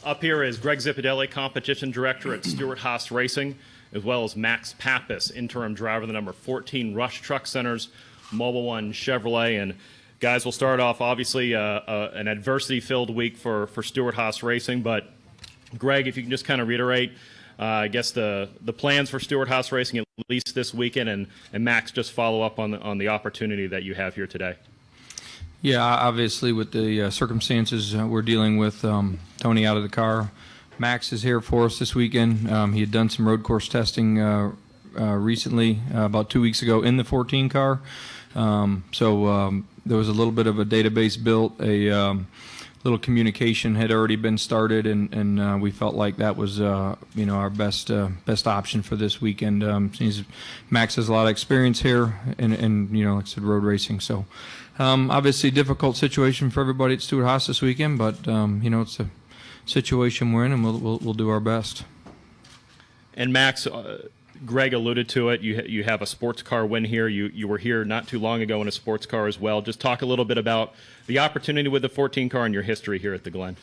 Up here is Greg Zippadelli, competition director at Stewart-Haas Racing, as well as Max Papis, interim driver of the number 14 Rush Truck Center's Mobile One Chevrolet. And guys, we'll start off obviously an adversity-filled week for Stewart-Haas Racing. But Greg, if you can just kind of reiterate, I guess the plans for Stewart-Haas Racing at least this weekend, and Max, just follow up on the opportunity that you have here today. Yeah, obviously with the circumstances we're dealing with, Tony out of the car. Max is here for us this weekend. He had done some road course testing recently, about 2 weeks ago, in the 14 car. So there was a little bit of a database built, a little communication had already been started, and we felt like that was our best option for this weekend. Max has a lot of experience here, and like I said, road racing. So obviously difficult situation for everybody at Stewart-Haas this weekend, but it's a situation we're in, and we'll do our best. And Max, Greg alluded to it. You have a sports car win here. You were here not too long ago in a sports car as well. Just talk a little bit about the opportunity with the 14 car and your history here at the Glen.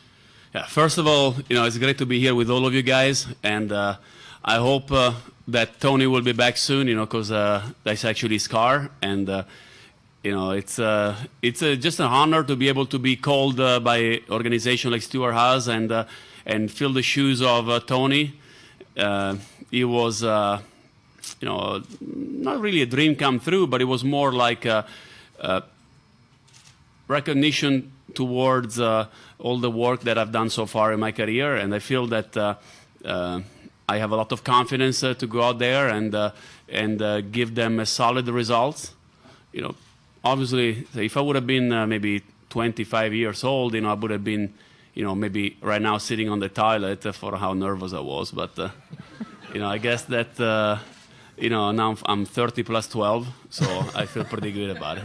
Yeah, first of all, it's great to be here with all of you guys, and I hope that Tony will be back soon. Because that's actually his car, and it's just an honor to be able to be called by an organization like Stewart-Haas and fill the shoes of Tony. It was, not really a dream come true, but it was more like a recognition towards all the work that I've done so far in my career, and I feel that I have a lot of confidence to go out there and give them a solid results. Obviously, if I would have been maybe 25 years old, I would have been, maybe right now sitting on the toilet for how nervous I was, but. I guess that, now I'm 30 plus 12, so I feel pretty good about it.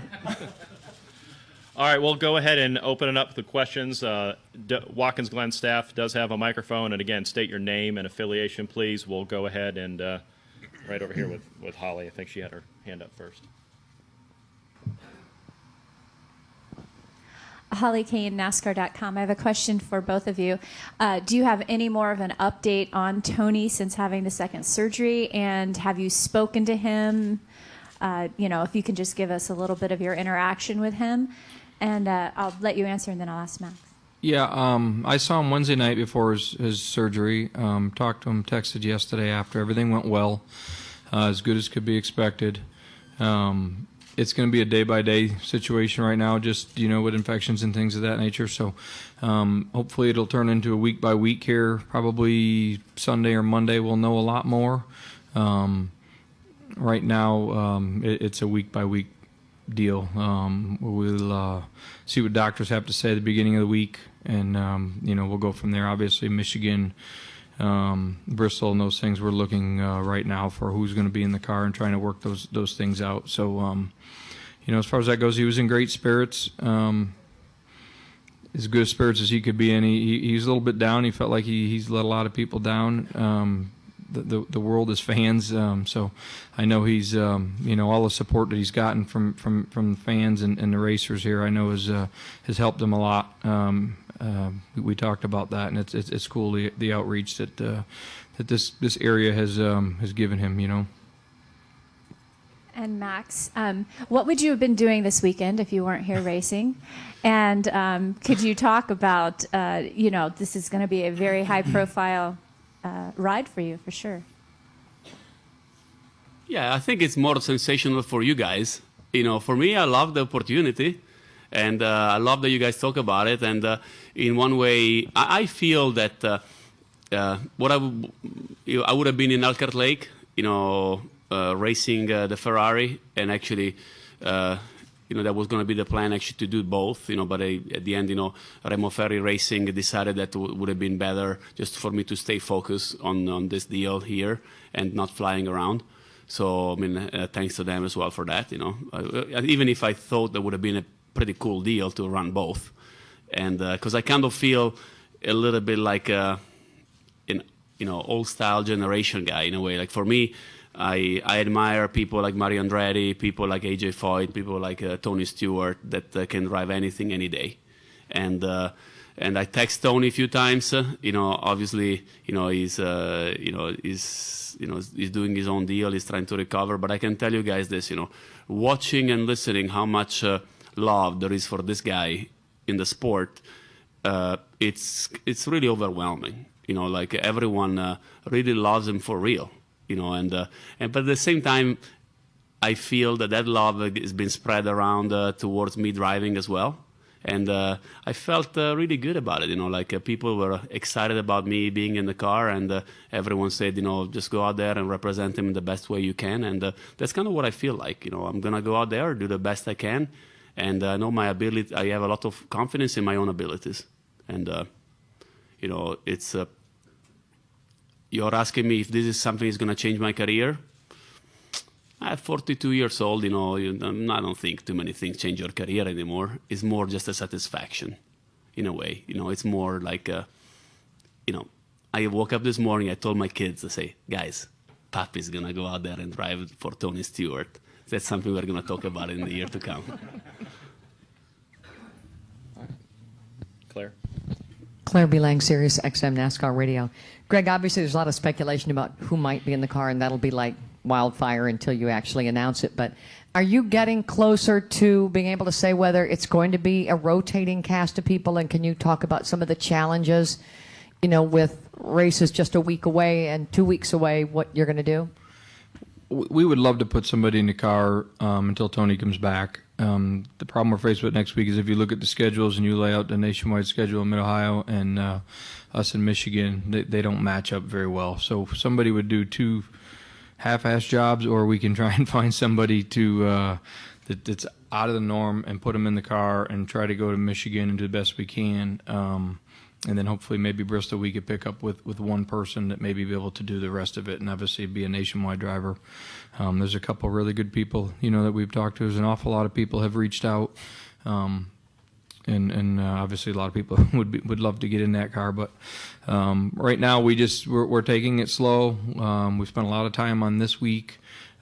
All right, we'll go ahead and open it up to questions. Watkins Glen staff does have a microphone, and again, state your name and affiliation, please. We'll go ahead and right over here with Holly. I think she had her hand up first. Holly Kane, NASCAR.com. I have a question for both of you. Do you have any more of an update on Tony since having the second surgery? And have you spoken to him? If you can just give us a little bit of your interaction with him. And I'll let you answer, and then I'll ask Max. Yeah, I saw him Wednesday night before his surgery. Talked to him, texted yesterday after. Everything went well, as good as could be expected. It's going to be a day-by-day situation right now, just, with infections and things of that nature. So hopefully it'll turn into a week-by-week here. Probably Sunday or Monday we'll know a lot more. Right now it's a week-by-week deal. We'll see what doctors have to say at the beginning of the week, and, we'll go from there. Obviously Michigan, Bristol, and those things, we're looking right now for who's going to be in the car and trying to work those things out. So, as far as that goes, he was in great spirits, as good spirits as he could be in. He's a little bit down. He felt like he's let a lot of people down. The world is fans, so I know he's all the support that he's gotten from fans and the racers here, I know has helped him a lot. We talked about that, and it's cool the outreach that this area has given him. And Max, what would you have been doing this weekend if you weren't here racing? And could you talk about this is going to be a very high-profile ride for you, for sure. Yeah, I think it's more sensational for you guys. For me, I love the opportunity, and I love that you guys talk about it. And in one way, I feel that what I would have been in Elkhart Lake, racing the Ferrari, and actually, that was going to be the plan actually to do both, but at the end, Remo Ferri Racing decided that would have been better just for me to stay focused on this deal here and not flying around. So, thanks to them as well for that, even if I thought that would have been a pretty cool deal to run both. And because I kind of feel a little bit like an old style generation guy in a way. Like for me, I admire people like Mario Andretti, people like AJ Foyt, people like Tony Stewart that can drive anything any day. And And I text Tony a few times. Obviously, he's doing his own deal. He's trying to recover. But I can tell you guys this, watching and listening how much love there is for this guy in the sport, it's really overwhelming. Like everyone really loves him for real. But at the same time, I feel that love is being spread around towards me driving as well. And I felt really good about it. People were excited about me being in the car, and everyone said, just go out there and represent him in the best way you can. And that's kind of what I feel like. I'm going to go out there, do the best I can. And I know my ability, I have a lot of confidence in my own abilities. And, it's, you're asking me if this is something that's going to change my career. At 42 years old, I don't think too many things change your career anymore. It's more just a satisfaction, in a way. It's more like, I woke up this morning, I told my kids, I say, guys, Papi's going to go out there and drive for Tony Stewart. That's something we're going to talk about in the year to come. Claire? Claire B. Lang, Sirius XM NASCAR Radio. Greg, obviously there's a lot of speculation about who might be in the car, and that'll be like wildfire until you actually announce it. But are you getting closer to being able to say whether it's going to be a rotating cast of people, and can you talk about some of the challenges, with races just a week away and 2 weeks away, what you're going to do? We would love to put somebody in the car until Tony comes back. The problem we're faced with next week is if you look at the schedules and you lay out the nationwide schedule in Mid-Ohio and us in Michigan, they don't match up very well. So somebody would do two half-ass jobs, or we can try and find somebody that's out of the norm and put them in the car and try to go to Michigan and do the best we can. And then hopefully maybe Bristol we could pick up with one person that maybe be able to do the rest of it and obviously be a nationwide driver. There's a couple really good people, that we've talked to. There's an awful lot of people have reached out. And obviously a lot of people would love to get in that car, but right now we're taking it slow. We spent a lot of time on this week.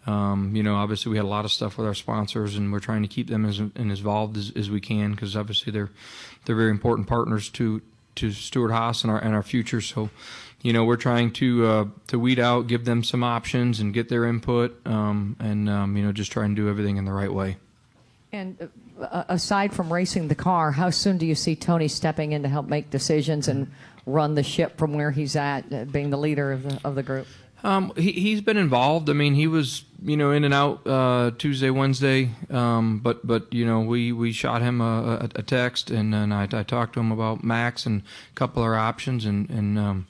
Obviously we had a lot of stuff with our sponsors, and we're trying to keep them as involved as we can, because obviously they're very important partners to Stewart-Haas and our future. So, we're trying to weed out, give them some options, and get their input, and just try and do everything in the right way. And aside from racing the car, how soon do you see Tony stepping in to help make decisions and run the ship from where he's at, being the leader of the group? He's been involved. I mean, he was, in and out Tuesday, Wednesday. But we shot him a text, and then I talked to him about Max and a couple of our options, and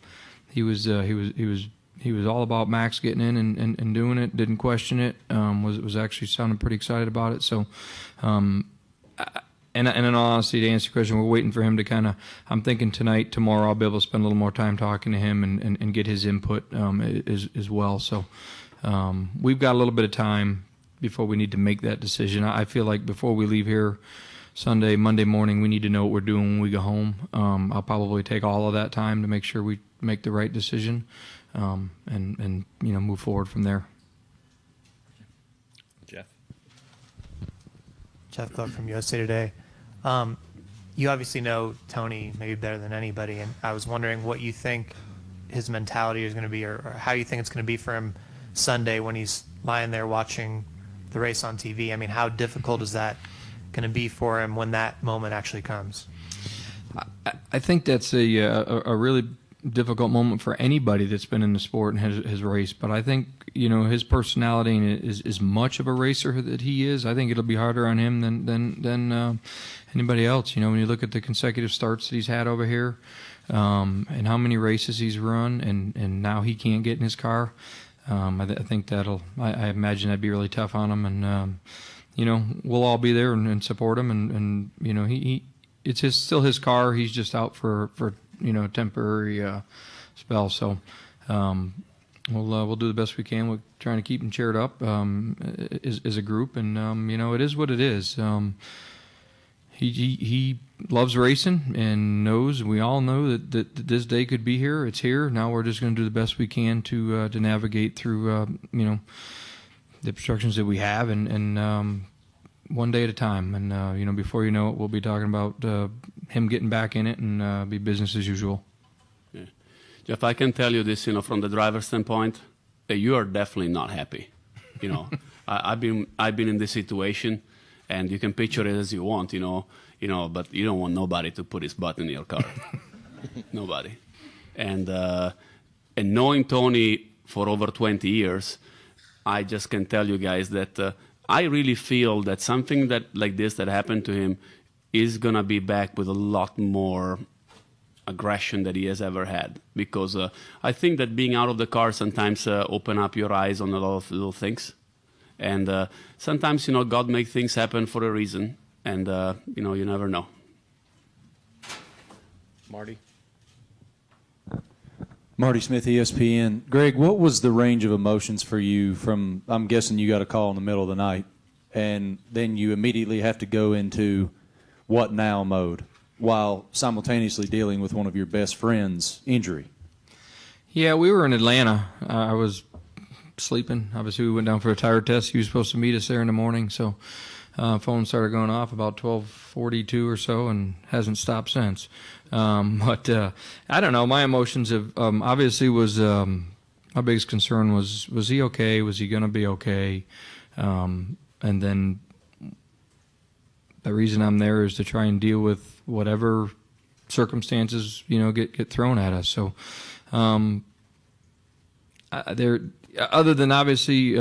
he was all about Max getting in and doing it. Didn't question it. Was actually sounding pretty excited about it. So, and in all honesty, to answer your question, we're waiting for him to kind of, I'm thinking tonight, tomorrow, I'll be able to spend a little more time talking to him and get his input as well. So we've got a little bit of time before we need to make that decision. I feel like before we leave here Monday morning, we need to know what we're doing when we go home. I'll probably take all of that time to make sure we make the right decision and move forward from there. Jeff Clark from USA Today. You obviously know Tony maybe better than anybody, and I was wondering what you think his mentality is going to be, or how you think it's going to be for him Sunday when he's lying there watching the race on TV. I mean, how difficult is that going to be for him when that moment actually comes? I think that's a really difficult moment for anybody that's been in the sport and has raced. But I think his personality is as much of a racer that he is. I think it'll be harder on him than anybody else. When you look at the consecutive starts that he's had over here, and how many races he's run, and now he can't get in his car. I think I imagine that'd be really tough on him. And we'll all be there and support him. And it's still his car. He's just out for a temporary spell. So we'll do the best we can. We're trying to keep him cheered up as a group, and it is what it is. He loves racing and knows. We all know that this day could be here. It's here now. We're just going to do the best we can to navigate through the obstructions that we have, and one day at a time. And, before you know it, we'll be talking about him getting back in it and be business as usual. Yeah. Jeff, I can tell you this, from the driver's standpoint, you are definitely not happy. I've been in this situation, and you can picture it as you want, but you don't want nobody to put his butt in your car. Nobody. And knowing Tony for over 20 years, I just can tell you guys that I really feel that something like this that happened to him is going to be back with a lot more aggression that he has ever had. Because I think that being out of the car sometimes open up your eyes on a lot of little things. And sometimes, God makes things happen for a reason. And, you never know. Marty? Marty Smith, ESPN. Greg, what was the range of emotions for you from, I'm guessing you got a call in the middle of the night, and then you immediately have to go into what now mode while simultaneously dealing with one of your best friends' injury? Yeah, we were in Atlanta. I was sleeping. Obviously, we went down for a tire test. He was supposed to meet us there in the morning, so phone started going off about 12:42 or so, and hasn't stopped since. But I don't know. My emotions have obviously was my biggest concern was he okay? Was he going to be okay? And then the reason I'm there is to try and deal with whatever circumstances get thrown at us. So there, other than obviously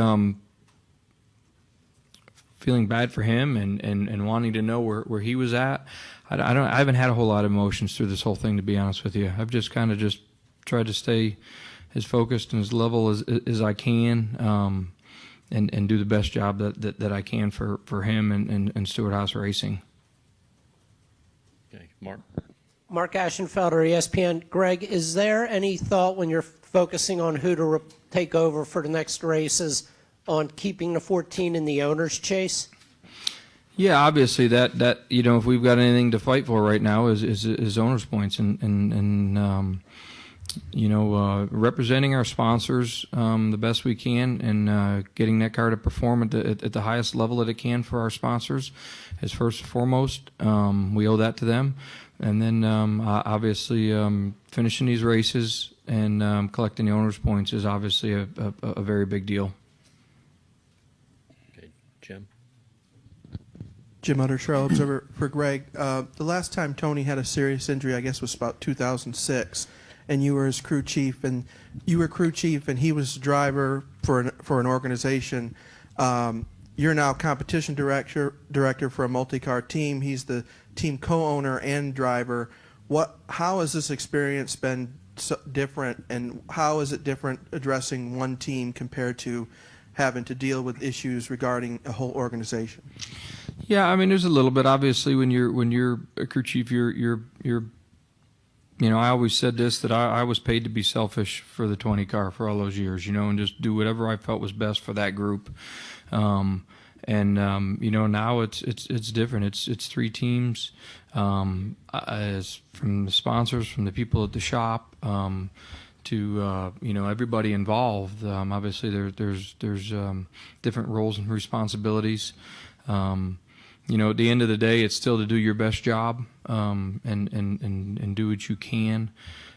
feeling bad for him and wanting to know where he was at, I haven't had a whole lot of emotions through this whole thing, to be honest with you. I've just kind of just tried to stay as focused and as level as I can, and do the best job that I can for him and Stewart Haas Racing. Okay, Mark? Mark Ashenfelder, ESPN. Greg, is there any thought when you're focusing on who to take over for the next races on keeping the 14 in the owner's chase? Yeah, obviously that if we've got anything to fight for right now is owner's points and representing our sponsors the best we can and getting that car to perform at the highest level that it can for our sponsors is first and foremost. We owe that to them. And then obviously finishing these races and collecting the owner's points is obviously a very big deal. Okay, Jim? Jim Utter, Charlotte Observer for Greg. The last time Tony had a serious injury, I guess, was about 2006, and you were his crew chief, and you were crew chief, and he was driver for an organization. You're now competition director for a multi-car team. He's the team co-owner and driver. How has this experience been so different, and how is it different addressing one team compared to having to deal with issues regarding a whole organization? Yeah, I mean, there's a little bit. Obviously, when you're a crew chief, you're I always said this, that I was paid to be selfish for the 20 car for all those years, and just do whatever I felt was best for that group. Now it's different. It's three teams, as from the sponsors, from the people at the shop, to everybody involved. Obviously, there's different roles and responsibilities. At the end of the day, it's still to do your best job and do what you can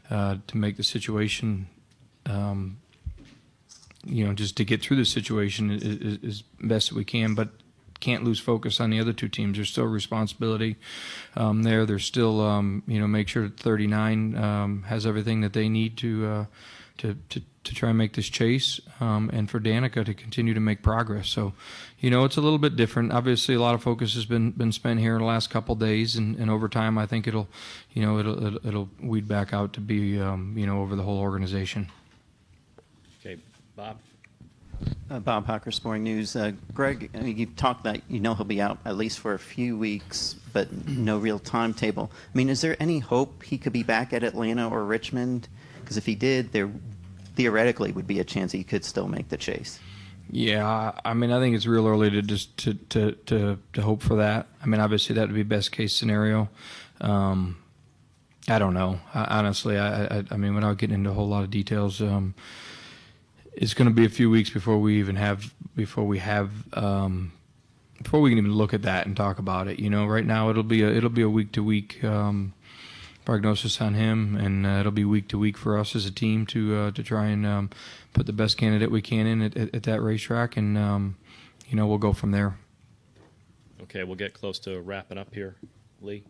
to make the situation, just to get through the situation is best that we can, but can't lose focus on the other two teams. There's still responsibility there. There's still, make sure that 39 has everything that they need to try and make this chase, and for Danica to continue to make progress. So, it's a little bit different. Obviously, a lot of focus has been spent here in the last couple of days, and over time, I think it'll weed back out to be, over the whole organization. Okay, Bob? Bob Hocker, Sporting News. Greg, you've talked that he'll be out at least for a few weeks, but no real timetable. I mean, is there any hope he could be back at Atlanta or Richmond? Because if he did, there theoretically would be a chance he could still make the chase. Yeah, I mean, I think it's real early to just to hope for that. I mean, obviously that would be best case scenario. I don't know. Honestly, I mean, without getting into a whole lot of details, it's going to be a few weeks before we have before we can even look at that and talk about it. Right now it'll be a week to week prognosis on him, and it'll be week to week for us as a team to try and put the best candidate we can in at that racetrack, and we'll go from there. Okay, we'll get close to wrapping up here. Lee?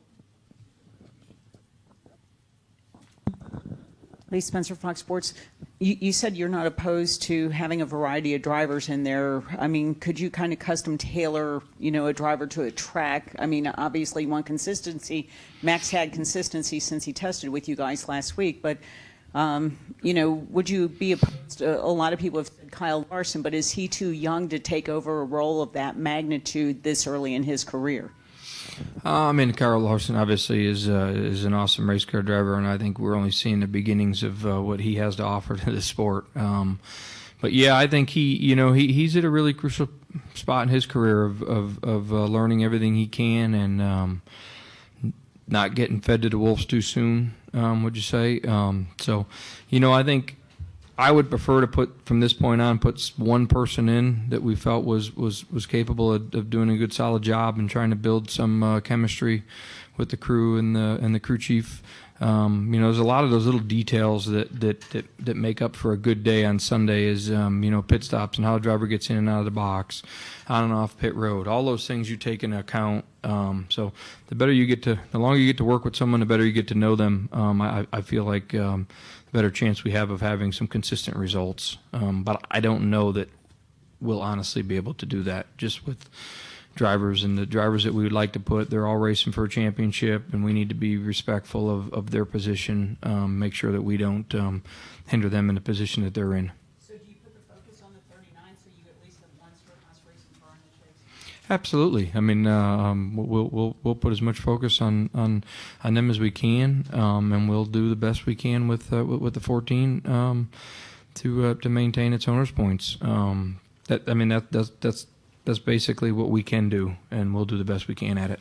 Lee Spencer, Fox Sports. You said you're not opposed to having a variety of drivers in there. I mean, could you kind of custom tailor, a driver to a track? I mean, obviously you want consistency. Max had consistency since he tested with you guys last week, but, would you be opposed to, a lot of people have said Kyle Larson, but is he too young to take over a role of that magnitude this early in his career? Kyle Larson obviously is an awesome race car driver, and I think we're only seeing the beginnings of what he has to offer to the sport. But yeah, I think he's at a really crucial spot in his career of learning everything he can and not getting fed to the wolves too soon. Would you say? I think I would prefer to put one person in that we felt was capable of doing a good solid job and trying to build some chemistry with the crew and the crew chief. There's a lot of those little details that make up for a good day on Sunday is pit stops and how a driver gets in and out of the box, on and off pit road. All those things you take into account. So the longer you get to work with someone, the better you get to know them. I feel like better chance we have of having some consistent results. But I don't know that we'll honestly be able to do that just with drivers, and the drivers that we would like to put, they're all racing for a championship, and we need to be respectful of their position, make sure that we don't hinder them in the position that they're in. So do you put the focus on the 39 so you at least have one Stewarthouse racing car in the chase? Absolutely. We'll put as much focus on them as we can, and we'll do the best we can with the 14 to maintain its owners points. That's basically what we can do, and we'll do the best we can at it.